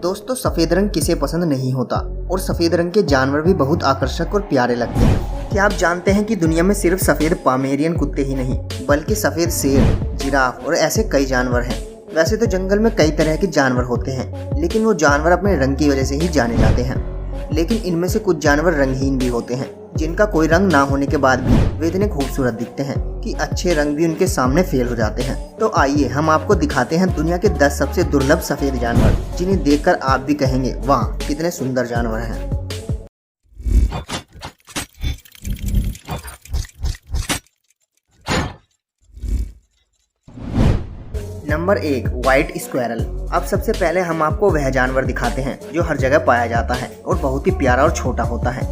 दोस्तों, सफेद रंग किसे पसंद नहीं होता और सफेद रंग के जानवर भी बहुत आकर्षक और प्यारे लगते हैं। क्या आप जानते हैं कि दुनिया में सिर्फ सफेद पामेरियन कुत्ते ही नहीं बल्कि सफेद शेर, जिराफ और ऐसे कई जानवर हैं। वैसे तो जंगल में कई तरह के जानवर होते हैं, लेकिन वो जानवर अपने रंग की वजह से ही जाने जाते हैं। लेकिन इनमें से कुछ जानवर रंगहीन भी होते हैं, जिनका कोई रंग ना होने के बाद भी वे इतने खूबसूरत दिखते हैं कि अच्छे रंग भी उनके सामने फेल हो जाते हैं। तो आइए हम आपको दिखाते हैं दुनिया के 10 सबसे दुर्लभ सफेद जानवर, जिन्हें देखकर आप भी कहेंगे वाह कितने सुंदर जानवर हैं। Number 1, white squirrel. अब सबसे पहले हम आपको वह जानवर दिखाते हैं जो हर जगह पाया जाता है और बहुत ही प्यारा और छोटा होता है।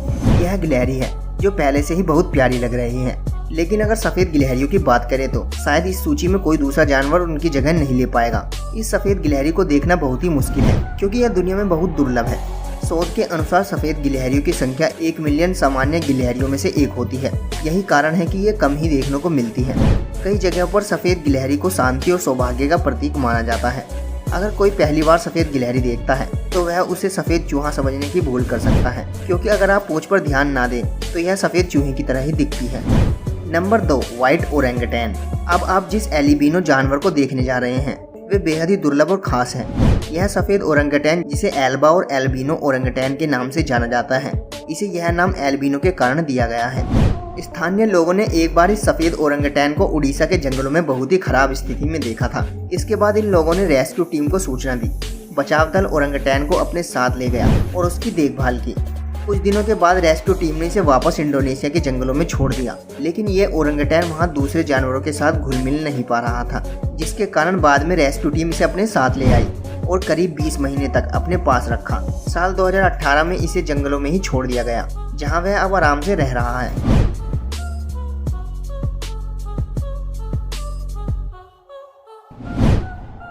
यह गिलहरी है, जो पहले से ही बहुत प्यारी लग रही है। लेकिन अगर सफेद गिलहरियों की बात करें तो शायद इस सूची में कोई दूसरा जानवर उनकी जगह नहीं ले पाएगा। इस सफेद गिलहरी को देखना बहुत ही मुश्किल है, क्योंकि यह दुनिया में बहुत दुर्लभ है। शोध के अनुसार सफेद गिलहरियों की संख्या 1 मिलियन सामान्य गिलहरियों में से एक होती है। यही कारण है कि ये कम ही देखने को मिलती है। कई जगहों पर सफेद गिलहरी को शांति और सौभाग्य का प्रतीक माना जाता है। अगर कोई पहली बार सफेद गिलहरी देखता है तो वह उसे सफेद चूहा समझने की भूल कर सकता है, क्योंकि अगर आप पूंछ पर ध्यान ना दें तो यह सफेद चूहे की तरह ही दिखती है। Number 2, white ओरेंगुटैन। अब आप जिस एल्बिनो जानवर को देखने जा रहे हैं वे बेहद ही दुर्लभ और खास है। यह सफेद ओरेंगुटैन, जिसे एल्बा और एल्बिनो ओरेंगुटैन के नाम से जाना जाता है, इसे यह नाम एल्बिनो के कारण दिया गया है। स्थानीय लोगों ने एक बार इस सफेद ओरेंगुटैन को उड़ीसा के जंगलों में बहुत ही खराब स्थिति में देखा था। इसके बाद इन लोगों ने रेस्क्यू टीम को सूचना दी। बचाव दल ओरेंगुटैन को अपने साथ ले गया और उसकी देखभाल की। कुछ दिनों के बाद रेस्क्यू टीम ने इसे वापस इंडोनेशिया के जंगलों में छोड़ दिया, लेकिन ये ओरेंगुटैन वहाँ दूसरे जानवरों के साथ घुल मिल नहीं पा रहा था, जिसके कारण बाद में रेस्क्यू टीम इसे अपने साथ ले आई और करीब 20 महीने तक अपने पास रखा। साल 2018 में इसे जंगलों में ही छोड़ दिया गया, जहाँ वह अब आराम से रह रहा है।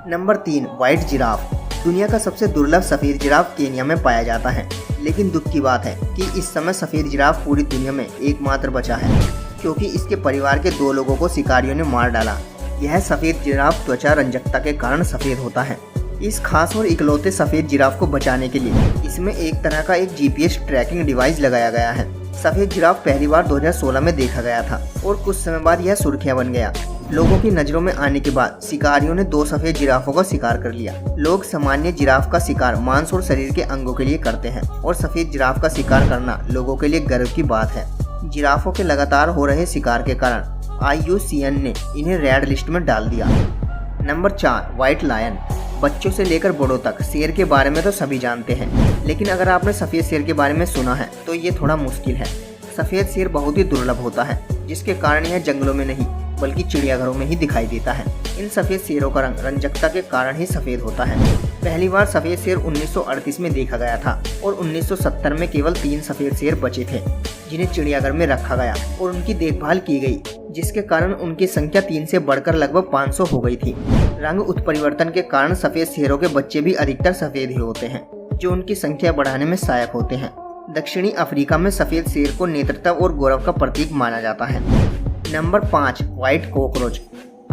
Number 3, white giraffe. दुनिया का सबसे दुर्लभ सफेद जिराफ केन्या में पाया जाता है, लेकिन दुख की बात है कि इस समय सफेद जिराफ पूरी दुनिया में एकमात्र बचा है, क्योंकि इसके परिवार के 2 लोगों को शिकारियों ने मार डाला। यह सफेद जिराफ त्वचा रंजकता के कारण सफेद होता है। इस खास और इकलौते सफेद जिराफ को बचाने के लिए इसमें एक तरह का एक जीपीएस ट्रैकिंग डिवाइस लगाया गया है। सफेद जिराफ पहली बार 2016 में देखा गया था और कुछ समय बाद यह सुर्खियां बन गया। लोगों की नजरों में आने के बाद शिकारियों ने 2 सफेद जिराफों का शिकार कर लिया। लोग सामान्य जिराफ का शिकार मांस और शरीर के अंगों के लिए करते हैं, और सफेद जिराफ का शिकार करना लोगों के लिए गर्व की बात है। जिराफों के लगातार हो रहे शिकार के कारण IUCN ने इन्हें रेड लिस्ट में डाल दिया। Number 4, white lion. बच्चों से लेकर बड़ों तक शेर के बारे में तो सभी जानते हैं, लेकिन अगर आपने सफेद शेर के बारे में सुना है तो ये थोड़ा मुश्किल है। सफेद शेर बहुत ही दुर्लभ होता है, जिसके कारण यह जंगलों में नहीं बल्कि चिड़ियाघरों में ही दिखाई देता है। इन सफेद शेरों का रंग रंजकता के कारण ही सफेद होता है। पहली बार सफेद शेर 1938 में देखा गया था और 1970 में केवल 3 सफेद शेर बचे थे, जिन्हें चिड़ियाघर में रखा गया और उनकी देखभाल की गई, जिसके कारण उनकी संख्या 3 से बढ़कर लगभग 500 हो गई थी। रंग उत्परिवर्तन के कारण सफेद शेरों के बच्चे भी अधिकतर सफेद ही होते हैं, जो उनकी संख्या बढ़ाने में सहायक होते हैं। दक्षिणी अफ्रीका में सफेद शेर को नेतृत्व और गौरव का प्रतीक माना जाता है। Number 5, white cockroach.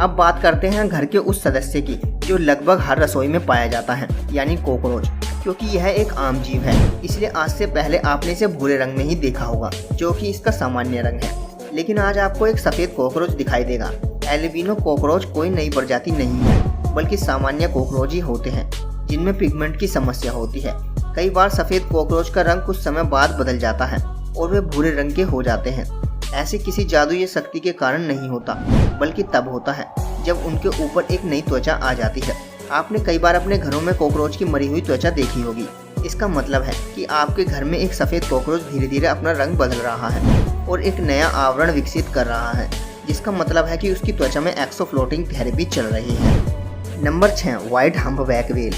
अब बात करते हैं घर के उस सदस्य की जो लगभग हर रसोई में पाया जाता है, यानी कॉकरोच। क्योंकि यह एक आम जीव है, इसलिए आज से पहले आपने इसे भूरे रंग में ही देखा होगा, जो कि इसका सामान्य रंग है। लेकिन आज आपको एक सफेद कॉकरोच दिखाई देगा। एल्बिनो कॉकरोच कोई नई प्रजाति नहीं है, बल्कि सामान्य कॉकरोच ही होते हैं, जिनमें पिगमेंट की समस्या होती है। कई बार सफेद कॉकरोच का रंग कुछ समय बाद बदल जाता है और वे भूरे रंग के हो जाते हैं। ऐसे किसी जादू या शक्ति के कारण नहीं होता, बल्कि तब होता है जब उनके ऊपर एक नई त्वचा आ जाती है। आपने कई बार अपने घरों में कॉकरोच की मरी हुई त्वचा देखी होगी। इसका मतलब है कि आपके घर में एक सफेद कॉकरोच धीरे धीरे अपना रंग बदल रहा है और एक नया आवरण विकसित कर रहा है, जिसका मतलब है कि उसकी त्वचा में एक्सोफ्लोटिंग थेरेपी चल रही है। Number 6, white humpback whale.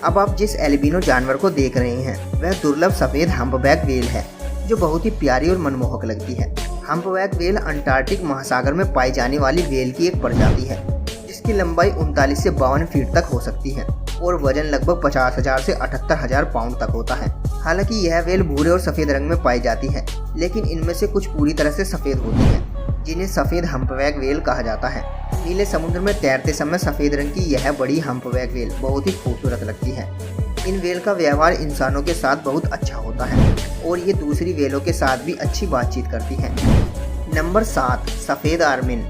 अब आप जिस एल्बिनो जानवर को देख रहे हैं वह दुर्लभ सफेद हम्पबैक व्हेल है, जो बहुत ही प्यारी और मनमोहक लगती है। हम्पबैक व्हेल अंटार्कटिक महासागर में पाई जाने वाली व्हेल की एक प्रजाति है, जिसकी लंबाई 39 से 52 फीट तक हो सकती है और वजन लगभग 50,000 से 78,000 पाउंड तक होता है। हालांकि यह व्हेल भूरे और सफेद रंग में पाई जाती है, लेकिन इनमें से कुछ पूरी तरह से सफेद होती है, जिन्हें सफ़ेद हम्पबैक व्हेल कहा जाता है। नीले समुद्र में तैरते समय सफ़ेद रंग की यह बड़ी हम्पबैक व्हेल बहुत ही खूबसूरत लगती है। इन व्हेल का व्यवहार इंसानों के साथ बहुत अच्छा होता है और ये दूसरी व्हेलों के साथ भी अच्छी बातचीत करती है। नंबर 7, सफ़ेद आर्मिन।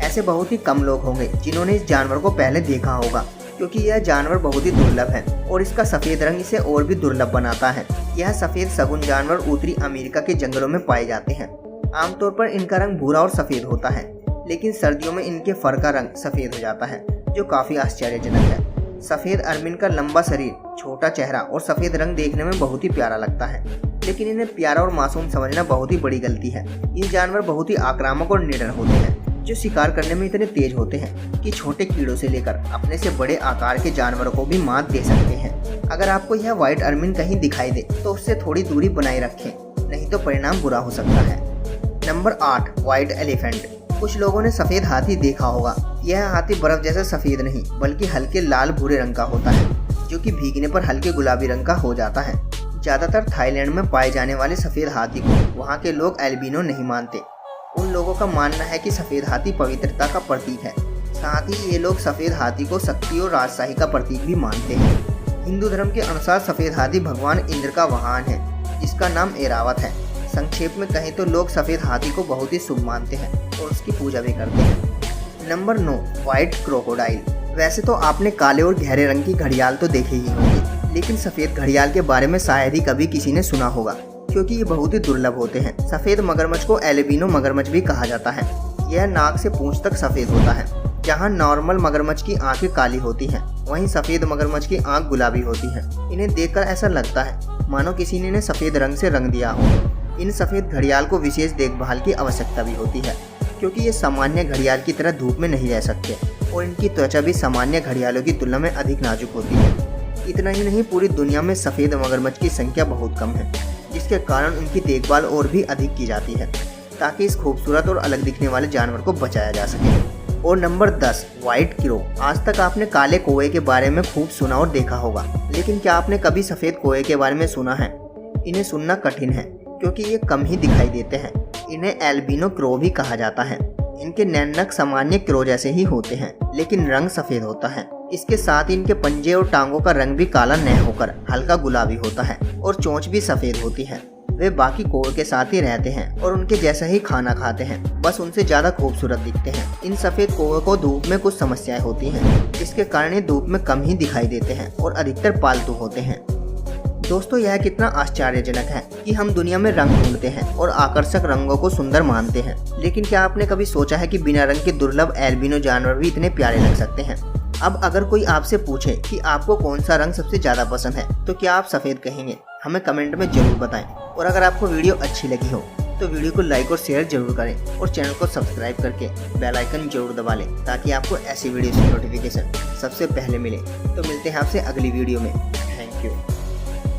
ऐसे बहुत ही कम लोग होंगे जिन्होंने इस जानवर को पहले देखा होगा, क्योंकि यह जानवर बहुत ही दुर्लभ है और इसका सफ़ेद रंग इसे और भी दुर्लभ बनाता है। यह सफ़ेद शगुन जानवर उत्तरी अमेरिका के जंगलों में पाए जाते हैं। आमतौर पर इनका रंग भूरा और सफ़ेद होता है, लेकिन सर्दियों में इनके फर का रंग सफ़ेद हो जाता है, जो काफ़ी आश्चर्यजनक है। सफ़ेद आर्मिन का लंबा शरीर, छोटा चेहरा और सफ़ेद रंग देखने में बहुत ही प्यारा लगता है, लेकिन इन्हें प्यारा और मासूम समझना बहुत ही बड़ी गलती है। ये जानवर बहुत ही आक्रामक और निडर होते हैं, जो शिकार करने में इतने तेज होते हैं कि छोटे कीड़ों से लेकर अपने से बड़े आकार के जानवरों को भी मात दे सकते हैं। अगर आपको यह व्हाइट आर्मिन कहीं दिखाई दे तो उससे थोड़ी दूरी बनाए रखें, नहीं तो परिणाम बुरा हो सकता है। Number 8, white elephant. कुछ लोगों ने सफ़ेद हाथी देखा होगा। यह हाथी बर्फ जैसा सफ़ेद नहीं बल्कि हल्के लाल भूरे रंग का होता है, जो कि भीगने पर हल्के गुलाबी रंग का हो जाता है। ज़्यादातर थाईलैंड में पाए जाने वाले सफ़ेद हाथी को वहाँ के लोग एल्बिनो नहीं मानते। उन लोगों का मानना है कि सफ़ेद हाथी पवित्रता का प्रतीक है। साथ ही ये लोग सफ़ेद हाथी को शक्ति और राजशाही का प्रतीक भी मानते हैं। हिंदू धर्म के अनुसार सफ़ेद हाथी भगवान इंद्र का वाहन है, जिसका नाम एरावत है। संक्षेप में कहें तो लोग सफ़ेद हाथी को बहुत ही शुभ मानते हैं और उसकी पूजा भी करते हैं। Number 9, white crocodile. वैसे तो आपने काले और गहरे रंग की घड़ियाल तो देखी ही होगी, लेकिन सफ़ेद घड़ियाल के बारे में शायद ही कभी किसी ने सुना होगा, क्योंकि ये बहुत ही दुर्लभ होते हैं। सफ़ेद मगरमच्छ को एल्बिनो मगरमच्छ भी कहा जाता है। यह नाक से पूंछ तक सफ़ेद होता है। जहाँ नॉर्मल मगरमच्छ की आंखें काली होती हैं, वहीं सफ़ेद मगरमच्छ की आंख गुलाबी होती है। इन्हें देखकर ऐसा लगता है मानो किसी ने इन्हें सफ़ेद रंग से रंग दिया हो। इन सफ़ेद घड़ियाल को विशेष देखभाल की आवश्यकता भी होती है, क्योंकि ये सामान्य घड़ियाल की तरह धूप में नहीं रह सकते और इनकी त्वचा भी सामान्य घड़ियालों की तुलना में अधिक नाजुक होती है। इतना ही नहीं, पूरी दुनिया में सफ़ेद मगरमच्छ की संख्या बहुत कम है, जिसके कारण उनकी देखभाल और भी अधिक की जाती है, ताकि इस खूबसूरत और अलग दिखने वाले जानवर को बचाया जा सके। और नंबर 10, व्हाइट क्रो। आज तक आपने काले कौवे के बारे में खूब सुना और देखा होगा, लेकिन क्या आपने कभी सफ़ेद कौवे के बारे में सुना है? इन्हें सुनना कठिन है, क्योंकि ये कम ही दिखाई देते हैं। इन्हें एल्बिनो क्रो भी कहा जाता है। इनके नैनक सामान्य क्रो जैसे ही होते हैं, लेकिन रंग सफ़ेद होता है। इसके साथ इनके पंजे और टांगों का रंग भी काला न होकर हल्का गुलाबी होता है और चोंच भी सफ़ेद होती है। वे बाकी कौवे के साथ ही रहते हैं और उनके जैसा ही खाना खाते हैं, बस उनसे ज़्यादा खूबसूरत दिखते हैं। इन सफ़ेद कौवे को धूप में कुछ समस्याएं होती हैं, जिसके कारण ये धूप में कम ही दिखाई देते हैं और अधिकतर पालतू होते हैं। दोस्तों, यह कितना आश्चर्यजनक है कि हम दुनिया में रंग ढूंढते हैं और आकर्षक रंगों को सुंदर मानते हैं, लेकिन क्या आपने कभी सोचा है कि बिना रंग के दुर्लभ एल्बिनो जानवर भी इतने प्यारे लग सकते हैं? अब अगर कोई आपसे पूछे कि आपको कौन सा रंग सबसे ज़्यादा पसंद है, तो क्या आप सफ़ेद कहेंगे? हमें कमेंट में ज़रूर बताएं। और अगर आपको वीडियो अच्छी लगी हो तो वीडियो को लाइक और शेयर जरूर करें और चैनल को सब्सक्राइब करके बेल आइकन जरूर दबा लें, ताकि आपको ऐसी वीडियो की नोटिफिकेशन सबसे पहले मिले। तो मिलते हैं आपसे अगली वीडियो में। Thank you.